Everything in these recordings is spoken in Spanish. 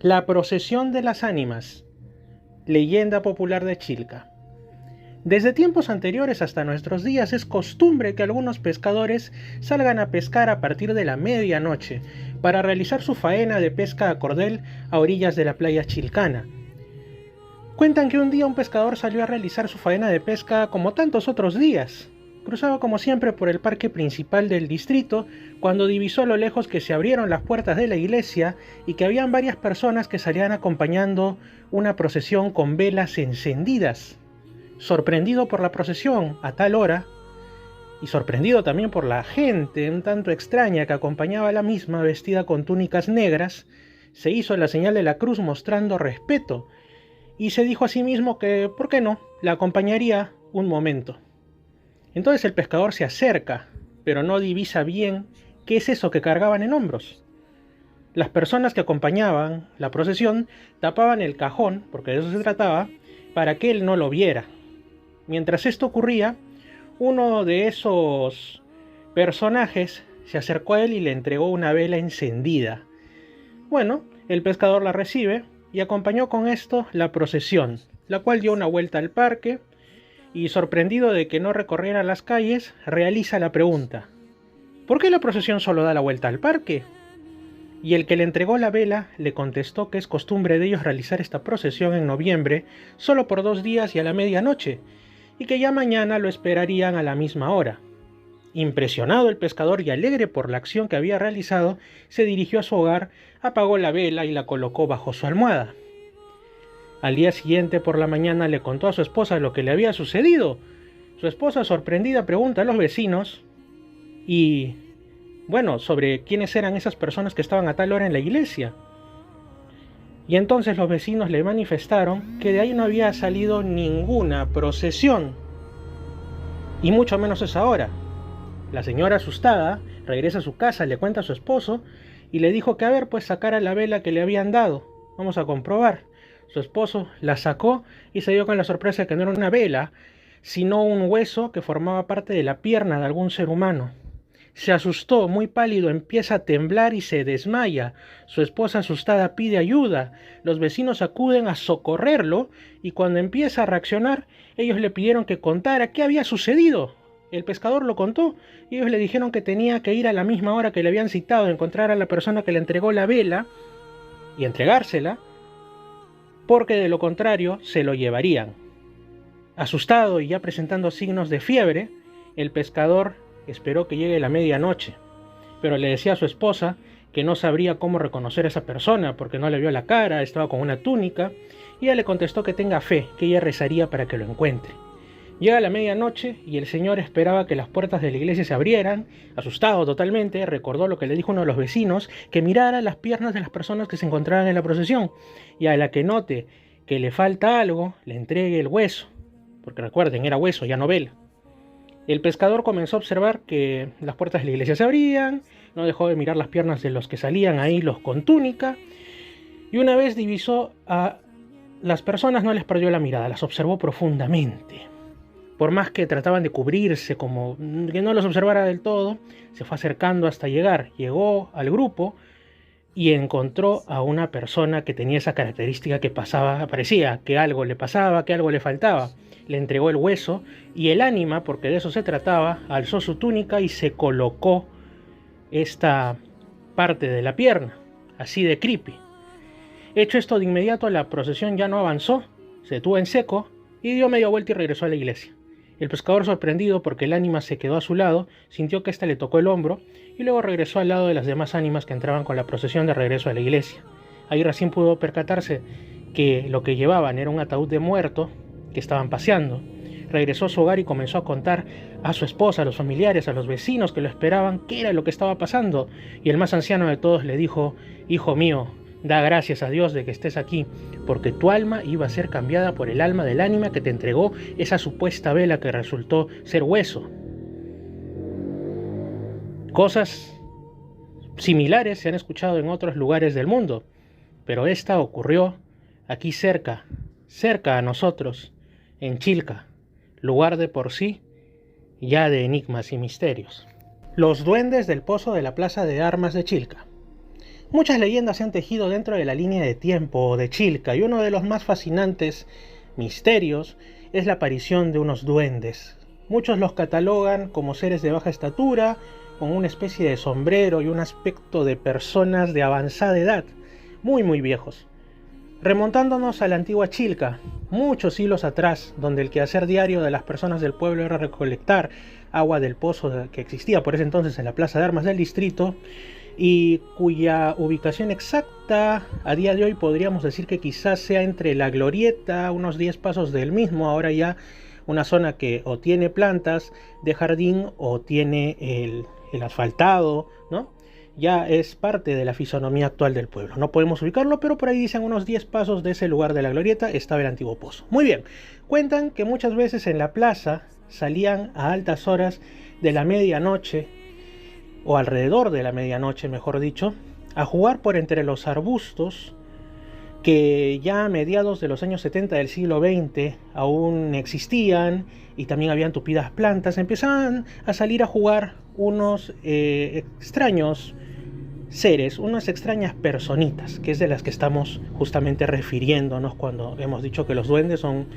La procesión de las ánimas, leyenda popular de Chilca. Desde tiempos anteriores hasta nuestros días es costumbre que algunos pescadores salgan a pescar a partir de la medianoche para realizar su faena de pesca a cordel a orillas de la playa chilcana. Cuentan que un día un pescador salió a realizar su faena de pesca como tantos otros días. Cruzaba como siempre por el parque principal del distrito cuando divisó a lo lejos que se abrieron las puertas de la iglesia y que habían varias personas que salían acompañando una procesión con velas encendidas. Sorprendido por la procesión a tal hora, y sorprendido también por la gente un tanto extraña que acompañaba a la misma vestida con túnicas negras, se hizo la señal de la cruz mostrando respeto, y se dijo a sí mismo que, ¿por qué no?, la acompañaría un momento. Entonces el pescador se acerca, pero no divisa bien qué es eso que cargaban en hombros. Las personas que acompañaban la procesión tapaban el cajón, porque de eso se trataba, para que él no lo viera. Mientras esto ocurría, uno de esos personajes se acercó a él y le entregó una vela encendida. Bueno, el pescador la recibe y acompañó con esto la procesión, la cual dio una vuelta al parque y, sorprendido de que no recorriera las calles, realiza la pregunta: ¿por qué la procesión solo da la vuelta al parque? Y el que le entregó la vela le contestó que es costumbre de ellos realizar esta procesión en noviembre solo por 2 días y a la medianoche, y que ya mañana lo esperarían a la misma hora. Impresionado el pescador y alegre por la acción que había realizado, se dirigió a su hogar, apagó la vela y la colocó bajo su almohada. Al día siguiente por la mañana le contó a su esposa lo que le había sucedido. Su esposa, sorprendida, pregunta a los vecinos y, bueno, sobre quiénes eran esas personas que estaban a tal hora en la iglesia. Y entonces los vecinos le manifestaron que de ahí no había salido ninguna procesión, y mucho menos esa hora. La señora, asustada, regresa a su casa, le cuenta a su esposo y le dijo que a ver, pues sacara la vela que le habían dado. Vamos a comprobar. Su esposo la sacó y se dio con la sorpresa de que no era una vela, sino un hueso que formaba parte de la pierna de algún ser humano. Se asustó, muy pálido, empieza a temblar y se desmaya. Su esposa, asustada, pide ayuda. Los vecinos acuden a socorrerlo y cuando empieza a reaccionar, ellos le pidieron que contara qué había sucedido. El pescador lo contó y ellos le dijeron que tenía que ir a la misma hora que le habían citado, a encontrar a la persona que le entregó la vela y entregársela, porque de lo contrario se lo llevarían. Asustado y ya presentando signos de fiebre, el pescador esperó que llegue la medianoche, pero le decía a su esposa que no sabría cómo reconocer a esa persona porque no le vio la cara, estaba con una túnica, y ella le contestó que tenga fe, que ella rezaría para que lo encuentre. Llega la medianoche y el señor esperaba que las puertas de la iglesia se abrieran. Asustado totalmente, recordó lo que le dijo uno de los vecinos, que mirara las piernas de las personas que se encontraban en la procesión, y a la que note que le falta algo, le entregue el hueso, porque recuerden, era hueso, ya no vela. El pescador comenzó a observar que las puertas de la iglesia se abrían, no dejó de mirar las piernas de los que salían ahí, los con túnica, y una vez divisó a las personas, no les perdió la mirada, las observó profundamente. Por más que trataban de cubrirse, como que no los observara del todo, se fue acercando hasta llegar. Llegó al grupo y encontró a una persona que tenía esa característica que parecía que algo le pasaba, que algo le faltaba. Le entregó el hueso y el ánima, porque de eso se trataba, alzó su túnica y se colocó esta parte de la pierna, así de creepy. Hecho esto, de inmediato la procesión ya no avanzó, se detuvo en seco y dio media vuelta y regresó a la iglesia. El pescador, sorprendido porque el ánima se quedó a su lado, sintió que ésta le tocó el hombro y luego regresó al lado de las demás ánimas que entraban con la procesión de regreso a la iglesia. Ahí recién pudo percatarse que lo que llevaban era un ataúd de muerto que estaban paseando. Regresó a su hogar y comenzó a contar a su esposa, a los familiares, a los vecinos que lo esperaban qué era lo que estaba pasando. Y el más anciano de todos le dijo: hijo mío, da gracias a Dios de que estés aquí, porque tu alma iba a ser cambiada por el alma del ánima que te entregó esa supuesta vela que resultó ser hueso. Cosas similares se han escuchado en otros lugares del mundo, pero esta ocurrió aquí cerca a nosotros, en Chilca, lugar de por sí ya de enigmas y misterios. Los duendes del pozo de la Plaza de Armas de Chilca. Muchas leyendas se han tejido dentro de la línea de tiempo de Chilca y uno de los más fascinantes misterios es la aparición de unos duendes. Muchos los catalogan como seres de baja estatura, con una especie de sombrero y un aspecto de personas de avanzada edad, muy viejos. Remontándonos a la antigua Chilca, muchos siglos atrás, donde el quehacer diario de las personas del pueblo era recolectar agua del pozo que existía por ese entonces en la plaza de armas del distrito, y cuya ubicación exacta a día de hoy podríamos decir que quizás sea entre la glorieta, unos 10 pasos del mismo, ahora ya una zona que o tiene plantas de jardín o tiene el asfaltado, ¿no? Ya es parte de la fisonomía actual del pueblo. No podemos ubicarlo, pero por ahí dicen unos 10 pasos de ese lugar de la glorieta estaba el antiguo pozo. Muy bien, cuentan que muchas veces en la plaza salían a altas horas de la medianoche, o alrededor de la medianoche, mejor dicho, a jugar por entre los arbustos que ya a mediados de los años 70 del siglo XX aún existían y también habían tupidas plantas. Empezaban a salir a jugar unos extraños seres, unas extrañas personitas, que es de las que estamos justamente refiriéndonos cuando hemos dicho que los duendes son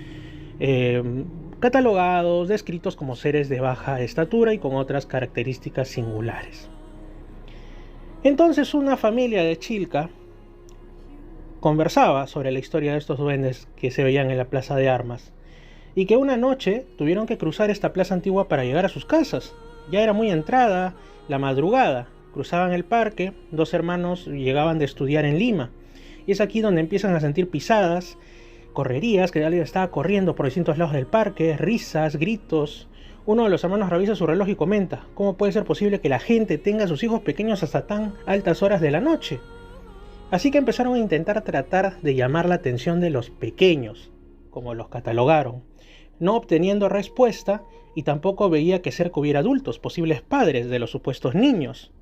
catalogados, descritos como seres de baja estatura y con otras características singulares. Entonces una familia de Chilca conversaba sobre la historia de estos duendes que se veían en la plaza de armas y que una noche tuvieron que cruzar esta plaza antigua para llegar a sus casas. Ya era muy entrada la madrugada, cruzaban el parque, dos hermanos llegaban de estudiar en Lima y es aquí donde empiezan a sentir pisadas, correrías, que alguien estaba corriendo por distintos lados del parque, risas, gritos. Uno de los hermanos revisa su reloj y comenta: ¿cómo puede ser posible que la gente tenga a sus hijos pequeños hasta tan altas horas de la noche? Así que empezaron a intentar tratar de llamar la atención de los pequeños, como los catalogaron, no obteniendo respuesta y tampoco veía que cerca hubiera adultos, posibles padres de los supuestos niños.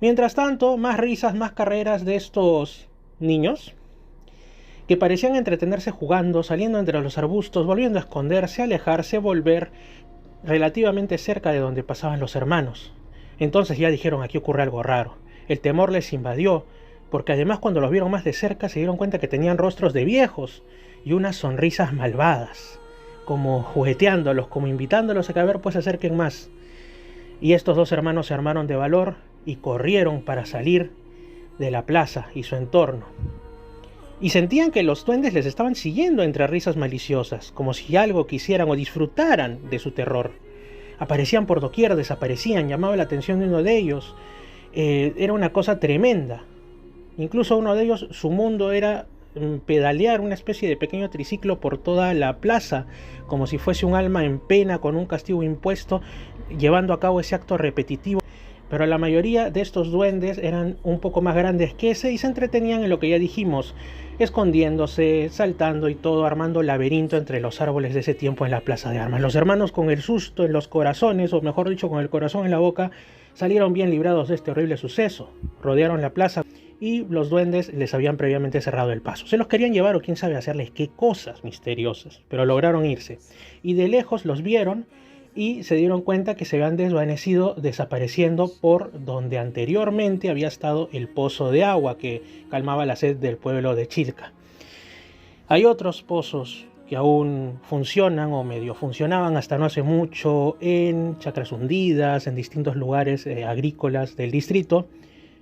Mientras tanto, más risas, más carreras de estos niños, que parecían entretenerse jugando, saliendo entre los arbustos, volviendo a esconderse, alejarse, volver relativamente cerca de donde pasaban los hermanos. Entonces ya dijeron: aquí ocurre algo raro. El temor les invadió, porque además cuando los vieron más de cerca se dieron cuenta que tenían rostros de viejos y unas sonrisas malvadas, como jugueteándolos, como invitándolos a que a ver pues se acerquen más. Y estos dos hermanos se armaron de valor y corrieron para salir de la plaza y su entorno. Y sentían que los duendes les estaban siguiendo entre risas maliciosas, como si algo quisieran o disfrutaran de su terror. Aparecían por doquier, desaparecían, llamaba la atención de uno de ellos. Era una cosa tremenda. Incluso uno de ellos, su mundo era pedalear una especie de pequeño triciclo por toda la plaza, como si fuese un alma en pena con un castigo impuesto, llevando a cabo ese acto repetitivo. Pero la mayoría de estos duendes eran un poco más grandes que ese y se entretenían en lo que ya dijimos, escondiéndose, saltando y todo, armando laberinto entre los árboles de ese tiempo en la plaza de armas. Los hermanos, con el susto en los corazones, o mejor dicho, con el corazón en la boca, salieron bien librados de este horrible suceso. Rodearon la plaza y los duendes les habían previamente cerrado el paso. Se los querían llevar o quién sabe hacerles qué cosas misteriosas, pero lograron irse. Y de lejos los vieron y se dieron cuenta que se habían desvanecido, desapareciendo por donde anteriormente había estado el pozo de agua que calmaba la sed del pueblo de Chilca. Hay otros pozos que aún funcionan o medio funcionaban hasta no hace mucho en chacras hundidas, en distintos lugares agrícolas del distrito.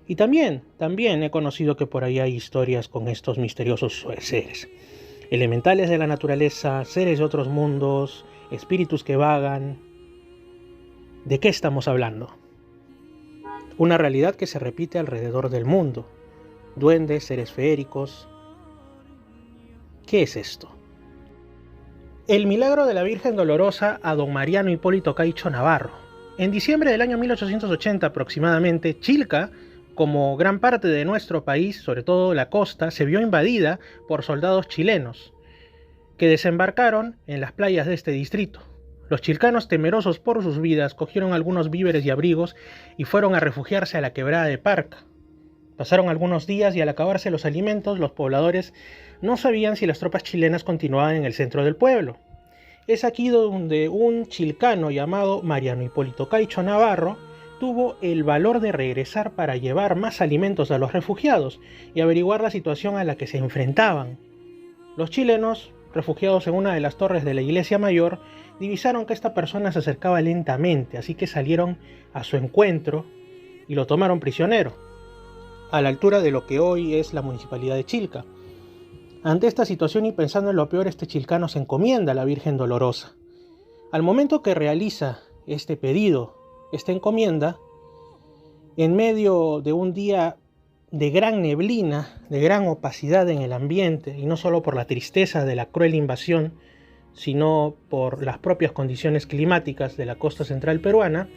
Y también he conocido que por ahí hay historias con estos misteriosos seres. Elementales de la naturaleza, seres de otros mundos, espíritus que vagan. ¿De qué estamos hablando? Una realidad que se repite alrededor del mundo. Duendes, seres feéricos. ¿Qué es esto? El milagro de la Virgen Dolorosa a don Mariano Hipólito Caicho Navarro. En diciembre del año 1880 aproximadamente, Chilca, como gran parte de nuestro país, sobre todo la costa, se vio invadida por soldados chilenos, que desembarcaron en las playas de este distrito. Los chilcanos, temerosos por sus vidas, cogieron algunos víveres y abrigos y fueron a refugiarse a la quebrada de Parca. Pasaron algunos días y al acabarse los alimentos, los pobladores no sabían si las tropas chilenas continuaban en el centro del pueblo. Es aquí donde un chilcano llamado Mariano Hipólito Caicho Navarro tuvo el valor de regresar para llevar más alimentos a los refugiados y averiguar la situación a la que se enfrentaban. Los chilenos, refugiados en una de las torres de la iglesia mayor, divisaron que esta persona se acercaba lentamente, así que salieron a su encuentro y lo tomaron prisionero, a la altura de lo que hoy es la municipalidad de Chilca. Ante esta situación y pensando en lo peor, este chilcano se encomienda a la Virgen Dolorosa. Al momento que realiza este pedido, esta encomienda, en medio de un día de gran neblina, de gran opacidad en el ambiente, y no solo por la tristeza de la cruel invasión, sino por las propias condiciones climáticas de la costa central peruana,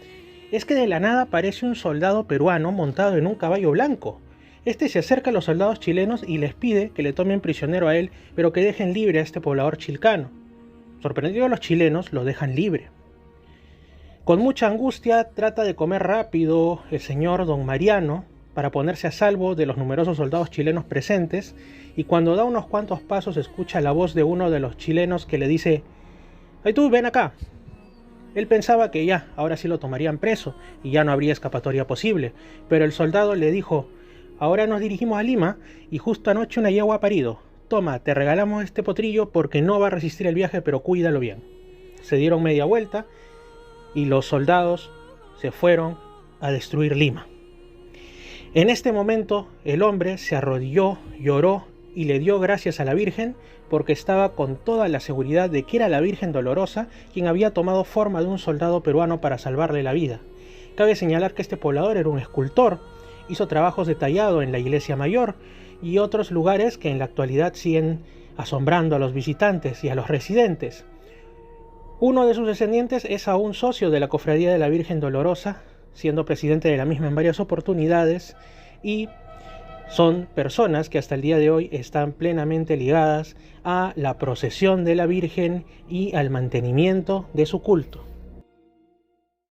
es que de la nada aparece un soldado peruano montado en un caballo blanco. Este se acerca a los soldados chilenos y les pide que le tomen prisionero a él, pero que dejen libre a este poblador chilcano. Sorprendidos los chilenos, lo dejan libre. Con mucha angustia trata de comer rápido el señor don Mariano para ponerse a salvo de los numerosos soldados chilenos presentes, y cuando da unos cuantos pasos escucha la voz de uno de los chilenos que le dice: ¡Ay tú, ven acá! Él pensaba que ya, ahora sí lo tomarían preso y ya no habría escapatoria posible, pero el soldado le dijo: ahora nos dirigimos a Lima y justo anoche una yegua ha parido. Toma, te regalamos este potrillo porque no va a resistir el viaje, pero cuídalo bien. Se dieron media vuelta y los soldados se fueron a destruir Lima. En este momento el hombre se arrodilló, lloró y le dio gracias a la Virgen porque estaba con toda la seguridad de que era la Virgen Dolorosa quien había tomado forma de un soldado peruano para salvarle la vida. Cabe señalar que este poblador era un escultor, hizo trabajos detallados en la iglesia mayor y otros lugares que en la actualidad siguen asombrando a los visitantes y a los residentes. Uno de sus descendientes es aún socio de la Cofradía de la Virgen Dolorosa, siendo presidente de la misma en varias oportunidades, y son personas que hasta el día de hoy están plenamente ligadas a la procesión de la Virgen y al mantenimiento de su culto.